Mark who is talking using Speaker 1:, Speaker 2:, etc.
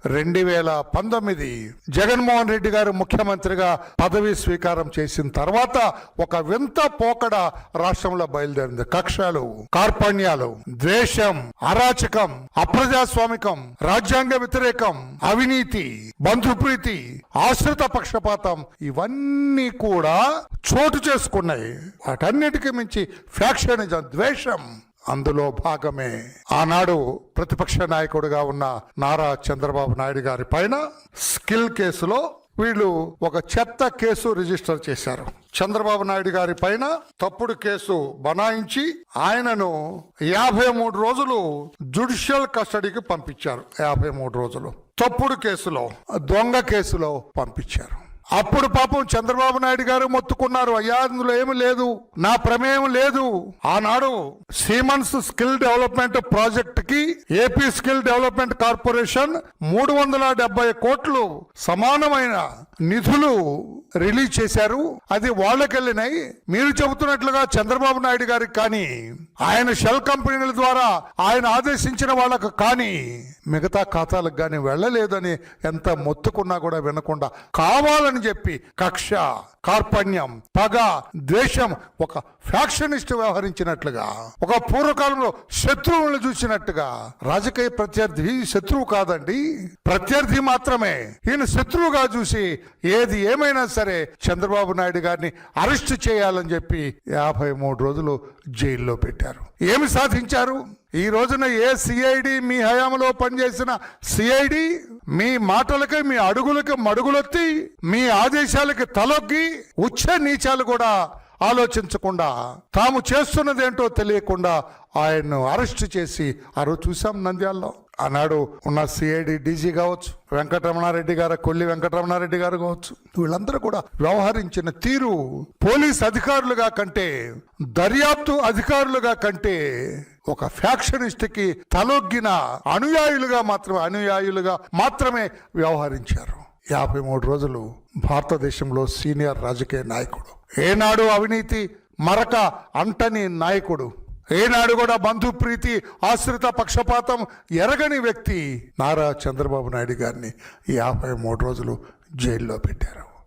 Speaker 1: 2019 జగన్మోహన్ రెడ్డి గారు ముఖ్యమంత్రిగా పదవి స్వీకారం చేసిన తర్వాత ఒక వింత పోకడ రాష్ట్రంలో బయలుదేరింది. కక్షలు, కార్పణ్యాలు, ద్వేషం, అరాచకం, అప్రజాస్వామికం, రాజ్యాంగ వ్యతిరేకం, అవినీతి, బంధుప్రీతి, ఆశ్రిత పక్షపాతం ఇవన్నీ కూడా చోటు చేసుకున్నాయి. వాటన్నిటికీ మించి ఫ్యాక్షనిజం, ద్వేషం అందులో భాగమే. ఆనాడు ప్రతిపక్ష నాయకుడిగా ఉన్న నారా చంద్రబాబు నాయుడు గారి పైన స్కిల్ కేసులో వీళ్ళు ఒక చెత్త కేసు రిజిస్టర్ చేశారు. చంద్రబాబు నాయుడు గారి పైన తప్పుడు కేసు బనాయించి ఆయనను 53 రోజులు జ్యుడిషియల్ కస్టడీకి పంపించారు. 53 రోజులు తప్పుడు కేసులో, దొంగ కేసులో పంపించారు. అప్పుడు పాపం చంద్రబాబు నాయుడు గారు మొత్తుకున్నారు, అయ్యా అందులో ఏమి లేదు, నా ప్రమేయం లేదు. ఆనాడు సిమెన్స్ స్కిల్ డెవలప్మెంట్ ప్రాజెక్ట్ కి ఏపీ స్కిల్ డెవలప్మెంట్ కార్పొరేషన్ 370 కోట్లు సమానమైన నిధులు రిలీజ్ చేశారు. అది వాళ్ళకెళ్ళినాయి. మీరు చెబుతున్నట్లుగా చంద్రబాబు నాయుడు గారికి కానీ, ఆయన షెల్ కంపెనీల ద్వారా ఆయన ఆదేశించిన వాళ్ళకు కానీ మిగతా ఖాతాలకు కానీ వెళ్ళలేదని ఎంత మొత్తుకున్నా కూడా వినకుండా కావాలని చెప్పి కక్ష, కార్పణ్యం, పగ, ద్వేషం, ఒక ఫ్యాక్షనిస్ట్ వ్యవహరించినట్లుగా, ఒక పూర్వకాలంలో శత్రువులను చూసినట్టుగా. రాజకీయ ప్రత్యర్థి శత్రువు కాదండి, ప్రత్యర్థి మాత్రమే. ఈయన శత్రువుగా చూసి ఏది ఏమైనా సరే చంద్రబాబు నాయుడు గారిని అరెస్ట్ చేయాలని చెప్పి 53 రోజులు జైల్లో పెట్టారు. ఏమి సాధించారు? ఈ రోజున ఏ సిఐడి, మీ హయాంలో పనిచేసిన సిఐడి మీ మాటలకి, మీ అడుగులకి మడుగులొత్తి, మీ ఆదేశాలకి తలొగ్గి, ఉచ్చ నీచాలు కూడా ఆలోచించకుండా, తాము చేస్తున్నదేంటో తెలియకుండా ఆయన్ను అరెస్ట్ చేసి ఆ రోజు చూసాం నంద్యాలలో. ఆనాడు ఉన్న సిఐడి డీజీ కావచ్చు, వెంకటరమణారెడ్డి గారు, కొల్లి వెంకటరమణారెడ్డి గారు కావచ్చు, వీళ్ళందరూ కూడా వ్యవహరించిన తీరు పోలీస్ అధికారులుగా కంటే, దర్యాప్తు అధికారులుగా కంటే ఒక ఫ్యాక్షనిస్ట్ కి తలొగ్గిన అనుయాయులుగా మాత్రమే వ్యవహరించారు. 53 రోజులు భారతదేశంలో సీనియర్ రాజకీయ నాయకుడు, ఏనాడు అవినీతి మరక అంటని నాయకుడు, ఏనాడు కూడా బంధుప్రీతి, ఆశ్రిత పక్షపాతం ఎరగని వ్యక్తి నారా చంద్రబాబు నాయుడు గారిని 53 రోజులు జైల్లో పెట్టారు.